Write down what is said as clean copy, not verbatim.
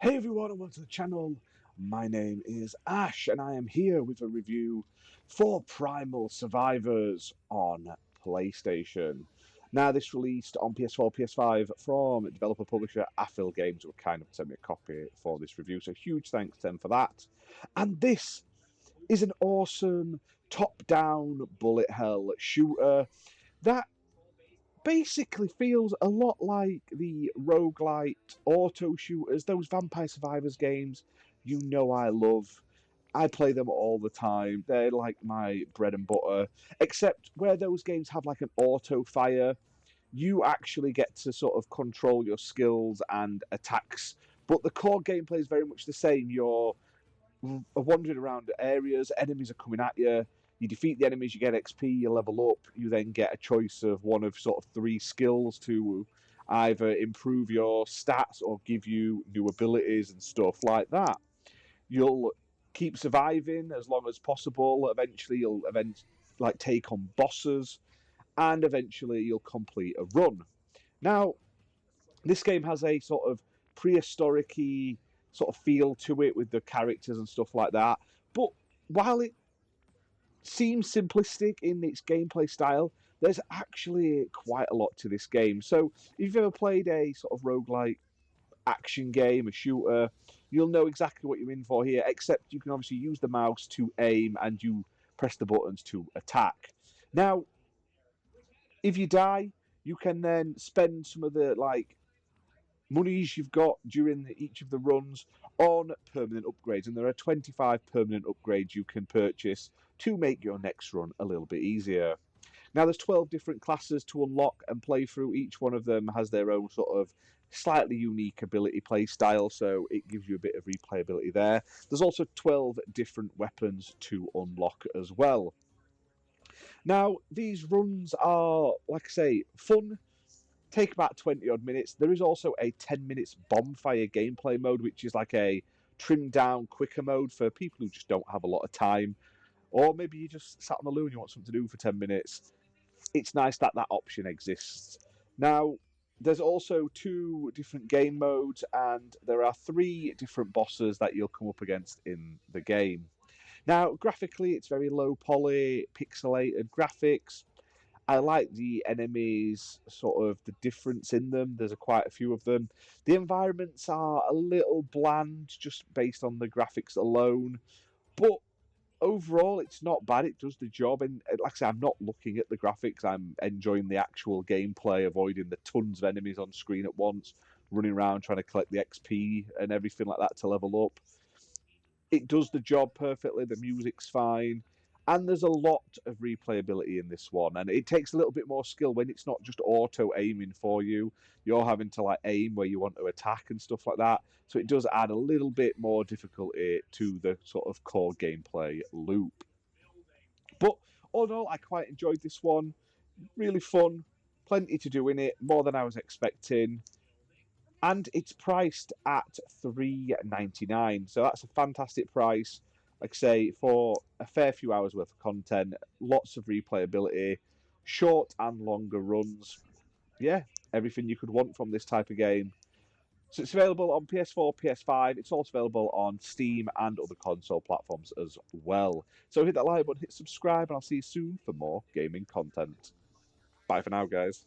Hey everyone and welcome to the channel. My name is Ash and I am here with a review for Primal Survivors on PlayStation. Now this released on PS4 PS5 from developer publisher Affil Games, who kind of sent me a copy for this review, so huge thanks to them for that. And this is an awesome top-down bullet hell shooter that basically feels a lot like the roguelite auto shooters, those Vampire Survivors games you know I love. I play them all the time. They're like my bread and butter. Except where those games have like an auto fire, you actually get to sort of control your skills and attacks. But the core gameplay is very much the same. You're wandering around areas, enemies are coming at you. You defeat the enemies, you get XP, you level up. You then get a choice of one of sort of three skills to either improve your stats or give you new abilities and stuff like that. You'll keep surviving as long as possible. Eventually, you'll take on bosses, and eventually you'll complete a run. Now, this game has a sort of prehistoric-y sort of feel to it with the characters and stuff like that. But while it seems simplistic in its gameplay style, there's actually quite a lot to this game. So if you've ever played a sort of roguelike action game, a shooter, you'll know exactly what you're in for here, except you can obviously use the mouse to aim and you press the buttons to attack. Now, if you die, you can then spend some of the monies you've got during each of the runs on permanent upgrades, and there are 25 permanent upgrades you can purchase to make your next run a little bit easier. Now, there's 12 different classes to unlock and play through. Each one of them has their own sort of slightly unique ability play style, so it gives you a bit of replayability there. There's also 12 different weapons to unlock as well. Now, these runs are, like I say, fun, take about 20 odd minutes. There is also a 10 minutes bonfire gameplay mode, which is like a trimmed down, quicker mode for people who just don't have a lot of time. Or maybe you just sat on the loo and you want something to do for 10 minutes. It's nice that that option exists. Now, there's also 2 different game modes, and there are 3 different bosses that you'll come up against in the game. Now, graphically, it's very low poly, pixelated graphics. I like the enemies, sort of the difference in them. There's quite a few of them. The environments are a little bland, just based on the graphics alone. But overall, it's not bad. It does the job. And like I say, I'm not looking at the graphics. I'm enjoying the actual gameplay, avoiding the tons of enemies on screen at once, running around trying to collect the XP and everything like that to level up. It does the job perfectly. The music's fine. And there's a lot of replayability in this one. And it takes a little bit more skill when it's not just auto aiming for you. You're having to like aim where you want to attack and stuff like that. So it does add a little bit more difficulty to the sort of core gameplay loop. But all in all, I quite enjoyed this one. Really fun. Plenty to do in it. More than I was expecting. And it's priced at $3.99, so that's a fantastic price. Like I say, for a fair few hours worth of content, lots of replayability, short and longer runs. Yeah, everything you could want from this type of game. So it's available on PS4, PS5. It's also available on Steam and other console platforms as well. So hit that like button, hit subscribe, and I'll see you soon for more gaming content. Bye for now, guys.